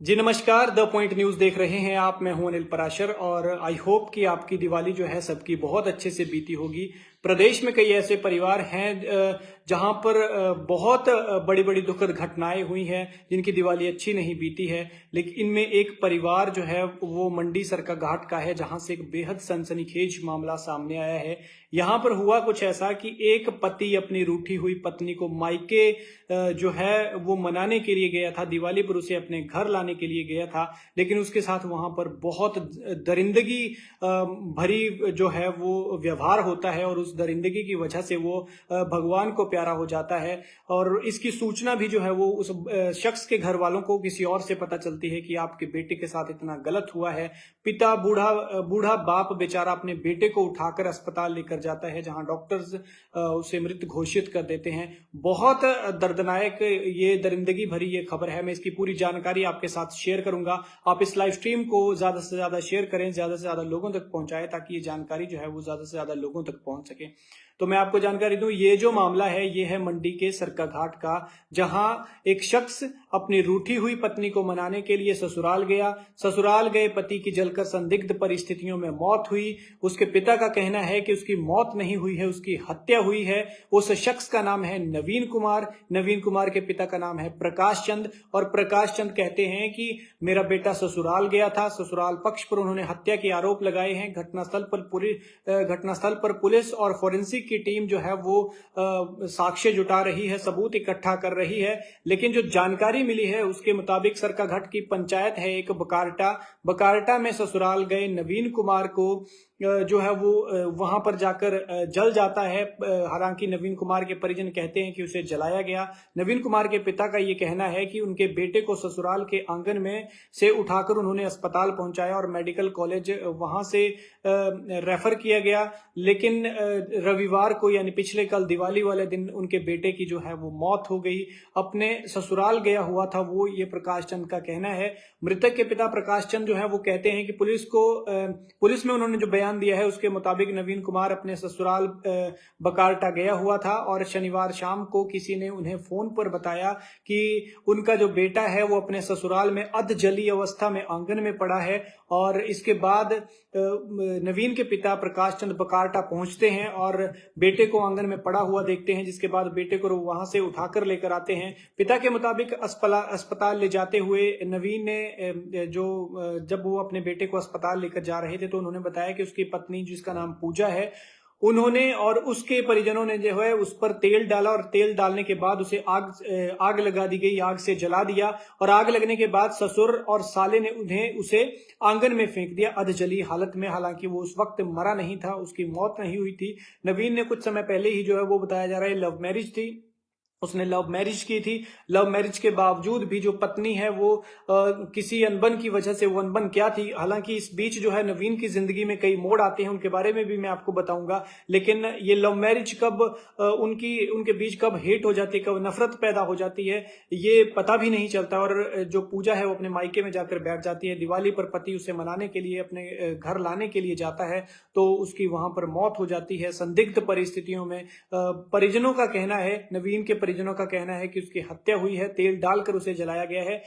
जी नमस्कार, the point news देख रहे हैं आप। मैं हूं अनिल पराशर और आई होप कि आपकी दिवाली जो है सबकी बहुत अच्छे से बीती होगी। प्रदेश में कई ऐसे परिवार हैं जहां पर बहुत बड़ी बड़ी दुखद घटनाएं हुई हैं जिनकी दिवाली अच्छी नहीं बीती है। लेकिन इनमें एक परिवार जो है वो मंडी सरकाघाट का है, जहां से एक बेहद सनसनीखेज मामला सामने आया है। यहाँ पर हुआ कुछ ऐसा कि एक पति अपनी रूठी हुई पत्नी को मायके जो है वो मनाने के लिए गया था, दिवाली पर उसे अपने घर लाने के लिए गया था। लेकिन उसके साथ वहां पर बहुत दरिंदगी भरी जो है वो व्यवहार होता है और उस दरिंदगी की वजह से वो भगवान को प्यारा हो जाता है। और इसकी सूचना भी जो है वो उस शख्स के घर वालों को किसी और से पता चलती है कि आपके बेटे के साथ इतना गलत हुआ है। पिता बूढ़ा बूढ़ा बाप बेचारा अपने बेटे को उठाकर अस्पताल लेकर जाता है, जहां डॉक्टर्स उसे मृत घोषित कर देते हैं। बहुत दर्दनाक ये दरिंदगी भरी ये खबर है। मैं इसकी पूरी जानकारी आपके साथ शेयर करूंगा। आप इस लाइव स्ट्रीम को ज्यादा से ज्यादा शेयर करें, ज्यादा से ज्यादा लोगों तक पहुंचाएं, ताकि ये जानकारी जो है वो ज्यादा से ज्यादा लोगों तक पहुंच सके। तो मैं आपको जानकारी दूं, ये जो मामला है ये है मंडी के सरकाघाट का, जहां एक शख्स अपनी रूठी हुई पत्नी को मनाने के लिए ससुराल गया। ससुराल गए पति की जलकर संदिग्ध परिस्थितियों में मौत हुई। उसके पिता का कहना है कि उसकी मौत नहीं हुई है, उसकी हत्या हुई है। उस शख्स का नाम है नवीन कुमार। नवीन कुमार के पिता का नाम है प्रकाश चंद, और प्रकाश चंद कहते हैं कि मेरा बेटा ससुराल गया था। ससुराल पक्ष पर उन्होंने हत्या के आरोप लगाए हैं। घटनास्थल पर पुलिस और फोरेंसिक की टीम जो है वो साक्ष्य जुटा रही है, सबूत इकट्ठा कर रही है। लेकिन जो जानकारी मिली है उसके मुताबिक सरकाघाट की पंचायत है एक बकारटा में ससुराल गए नवीन कुमार को जो है वो वहां पर जाकर जल जाता है। हालांकि नवीन कुमार के परिजन कहते हैं कि उसे जलाया गया। नवीन कुमार के पिता का ये कहना है कि उनके बेटे को ससुराल के आंगन में से उठाकर उन्होंने अस्पताल पहुंचाया और मेडिकल कॉलेज वहां से रेफर किया गया। लेकिन रविवार को यानी पिछले कल दिवाली वाले दिन उनके बेटे की जो है वो मौत हो गई। अपने ससुराल गया हुआ था वो, ये प्रकाश चंद का कहना है। मृतक के पिता प्रकाश चंद जो है वो कहते हैं कि पुलिस में उन्होंने जो बयान दिया है उसके मुताबिक नवीन कुमार अपने ससुराल बकारटा गया हुआ था और शनिवार शाम को किसी ने उन्हें फोन पर बताया कि उनका जो बेटा है वो अपने ससुराल में अध जली अवस्था में आंगन में पड़ा है। और इसके बाद नवीन के पिता प्रकाश चंद बकारटा पहुंचते हैं और बेटे को आंगन में पड़ा हुआ देखते हैं, जिसके बाद बेटे को वहां से उठाकर लेकर आते हैं। पिता के मुताबिक अस्पताल ले जाते हुए नवीन ने जब वो अपने बेटे को अस्पताल लेकर जा रहे थे तो उन्होंने बताया कि उसकी पत्नी जिसका नाम पूजा है, उन्होंने और उसके परिजनों ने जो है उस पर तेल डाला और तेल डालने के बाद उसे आग लगा दी गई, आग से जला दिया। और आग लगने के बाद ससुर और साले ने उसे आंगन में फेंक दिया अध जली हालत में। हालांकि वो उस वक्त मरा नहीं था, उसकी मौत नहीं हुई थी। नवीन ने कुछ समय पहले ही जो है वो बताया जा रहा है लव मैरिज थी, उसने लव मैरिज की थी। लव मैरिज के बावजूद भी जो पत्नी है वो किसी अनबन की वजह से, वो अनबन क्या थी, हालांकि इस बीच जो है नवीन की जिंदगी में कई मोड़ आते हैं, उनके बारे में भी मैं आपको बताऊंगा। लेकिन ये लव मैरिज कब उनके बीच कब हेट हो जाती है, कब नफरत पैदा हो जाती है, ये पता भी नहीं चलता। और जो पूजा है वो अपने मायके में जाकर बैठ जाती है। दिवाली पर पति उसे मनाने के लिए अपने घर लाने के लिए जाता है तो उसकी वहां पर मौत हो जाती है संदिग्ध परिस्थितियों में। परिजनों का कहना है, नवीन के परिजनों का कहना है कि उसकी हत्या हुई है, तेल डालकर उसे जलाया गया है।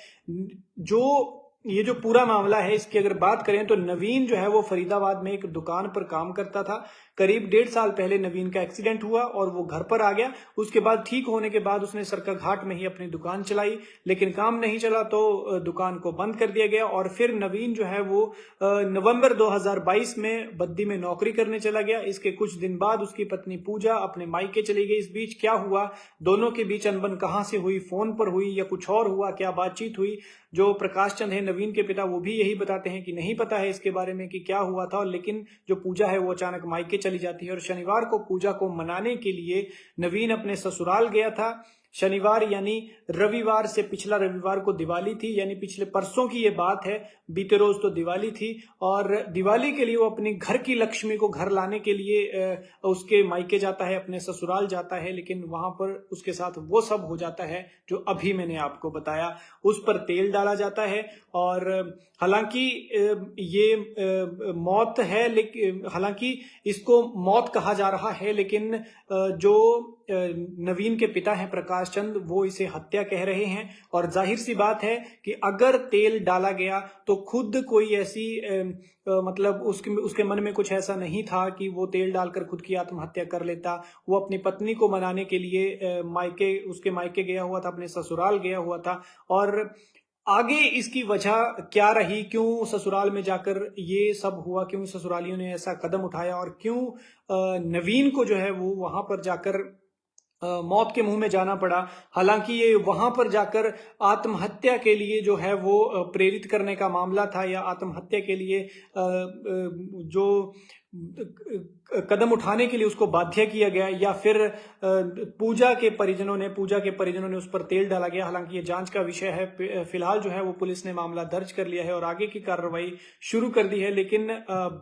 ये जो पूरा मामला है इसकी अगर बात करें तो नवीन जो है वो फरीदाबाद में एक दुकान पर काम करता था। करीब 1.5 साल पहले नवीन का एक्सीडेंट हुआ और वो घर पर आ गया। उसके बाद ठीक होने के बाद उसने सरकाघाट में ही अपनी दुकान चलाई, लेकिन काम नहीं चला तो दुकान को बंद कर दिया गया। और फिर नवीन जो है वो नवंबर 2022 में बद्दी में नौकरी करने चला गया। इसके कुछ दिन बाद उसकी पत्नी पूजा अपने मायके चली गई। इस बीच क्या हुआ, दोनों के बीच अनबन कहां से हुई, फोन पर हुई या कुछ और हुआ, क्या बातचीत हुई, जो प्रकाश चंद है नवीन के पिता वो भी यही बताते हैं कि नहीं पता है इसके बारे में कि क्या हुआ था। लेकिन जो पूजा है वो अचानक मायके चली जाती है और शनिवार को पूजा को मनाने के लिए नवीन अपने ससुराल गया था। शनिवार यानी रविवार से पिछला रविवार को दिवाली थी, यानी पिछले परसों की ये बात है। बीते रोज तो दिवाली थी और दिवाली के लिए वो अपने घर की लक्ष्मी को घर लाने के लिए उसके मायके जाता है, अपने ससुराल जाता है। लेकिन वहां पर उसके साथ वो सब हो जाता है जो अभी मैंने आपको बताया। उस पर तेल डाला जाता है और हालांकि ये मौत है, लेकिन हालांकि इसको मौत कहा जा रहा है, लेकिन जो नवीन के पिता हैं प्रकाश प्रकाश चंद वो इसे हत्या कह रहे हैं। और जाहिर सी बात है कि अगर तेल डाला गया तो खुद कोई ऐसी मतलब उसके मन में कुछ ऐसा नहीं था कि वो तेल डालकर खुद की आत्महत्या कर लेता। वो अपनी पत्नी को मनाने के लिए उसके मायके गया हुआ था, अपने ससुराल गया हुआ था। और आगे इसकी वजह क्या रही, क्यों ससुराल में जाकर ये सब हुआ, क्यों ससुरालियों ने ऐसा कदम उठाया और क्यों नवीन को जो है वो वहां पर जाकर मौत के मुंह में जाना पड़ा। हालांकि ये वहां पर जाकर आत्महत्या के लिए जो है वो प्रेरित करने का मामला था, या आत्महत्या के लिए जो कदम उठाने के लिए उसको बाध्य किया गया, या फिर पूजा के परिजनों ने उस पर तेल डाला गया। हालांकि ये जांच का विषय है। फिलहाल जो है वो पुलिस ने मामला दर्ज कर लिया है और आगे की कार्रवाई शुरू कर दी है। लेकिन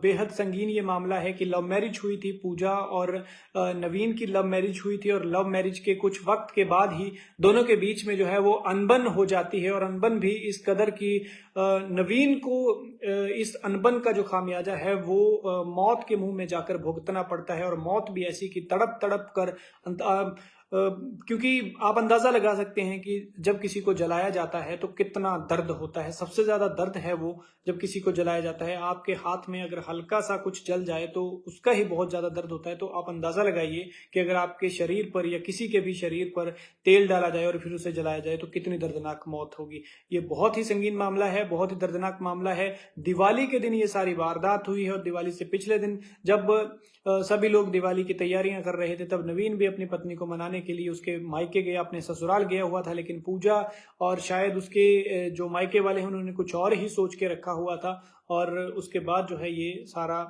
बेहद संगीन ये मामला है कि लव मैरिज हुई थी, पूजा और नवीन की लव मैरिज हुई थी, और लव मैरिज के कुछ वक्त के बाद ही दोनों के बीच में जो है वो अनबन हो जाती है। और अनबन भी इस कदर की नवीन को इस अनबन का जो खामियाजा है वो मौत के मुंह में जाकर भुगतना पड़ता है। और मौत भी ऐसी कि तड़प तड़प कर क्योंकि आप अंदाजा लगा सकते हैं कि जब किसी को जलाया जाता है तो कितना दर्द होता है। सबसे ज्यादा दर्द है वो जब किसी को जलाया जाता है। आपके हाथ में अगर हल्का सा कुछ जल जाए तो उसका ही बहुत ज्यादा दर्द होता है। तो आप अंदाजा लगाइए कि अगर आपके शरीर पर या किसी के भी शरीर पर तेल डाला जाए और फिर उसे जलाया जाए तो कितनी दर्दनाक मौत होगी। ये बहुत ही संगीन मामला है, बहुत ही दर्दनाक मामला है। दिवाली के दिन ये सारी वारदात हुई है और दिवाली से पिछले दिन जब सभी लोग दिवाली की तैयारियां कर रहे थे तब नवीन भी अपनी पत्नी को मनाने के लिए उसके मायके गया, अपने ससुराल गया हुआ था। लेकिन पूजा और शायद उसके जो मायके वाले हैं उन्होंने कुछ और ही सोच के रखा हुआ था, और उसके बाद जो है ये सारा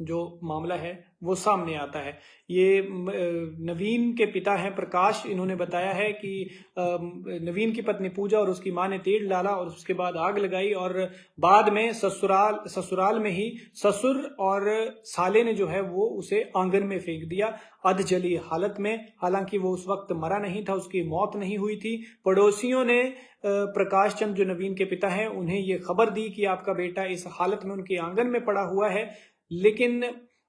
जो मामला है वो सामने आता है। ये नवीन के पिता हैं प्रकाश, इन्होंने बताया है कि नवीन की पत्नी पूजा और उसकी मां ने तेल डाला और उसके बाद आग लगाई, और बाद में ससुराल में ही ससुर और साले ने जो है वो उसे आंगन में फेंक दिया अधजली हालत में। हालांकि वो उस वक्त मरा नहीं था, उसकी मौत नहीं हुई थी। पड़ोसियों ने प्रकाश चंद जो नवीन के पिता हैं उन्हें ये खबर दी कि आपका बेटा इस हालत में उनके आंगन में पड़ा हुआ है। लेकिन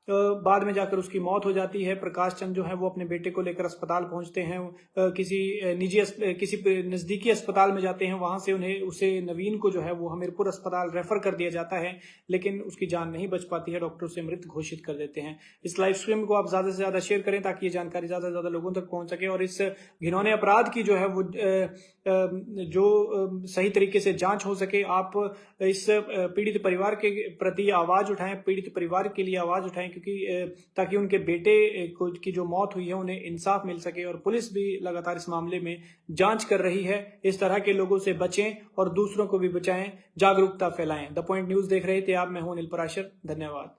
बाद में जाकर उसकी मौत हो जाती है। प्रकाश चंद जो है वो अपने बेटे को लेकर अस्पताल पहुंचते हैं, किसी नजदीकी अस्पताल में जाते हैं। वहां से उसे नवीन को जो है वो हमीरपुर अस्पताल रेफर कर दिया जाता है, लेकिन उसकी जान नहीं बच पाती है। डॉक्टर उसे मृत घोषित कर देते हैं। इस लाइव स्ट्रीम को आप ज्यादा से ज्यादा शेयर करें ताकि ये जानकारी ज्यादा से ज्यादा लोगों तक पहुंच सके और इस घिनौने अपराध की जो है वो जो सही तरीके से जांच हो सके। आप इस पीड़ित परिवार के प्रति आवाज उठाएं, पीड़ित परिवार के लिए आवाज उठाएं, क्योंकि ताकि उनके बेटे की जो मौत हुई है उन्हें इंसाफ मिल सके। और पुलिस भी लगातार इस मामले में जांच कर रही है। इस तरह के लोगों से बचें और दूसरों को भी बचाएं, जागरूकता फैलाएं। द पॉइंट न्यूज देख रहे थे आप, मैं हूं अनिल पराशर। धन्यवाद।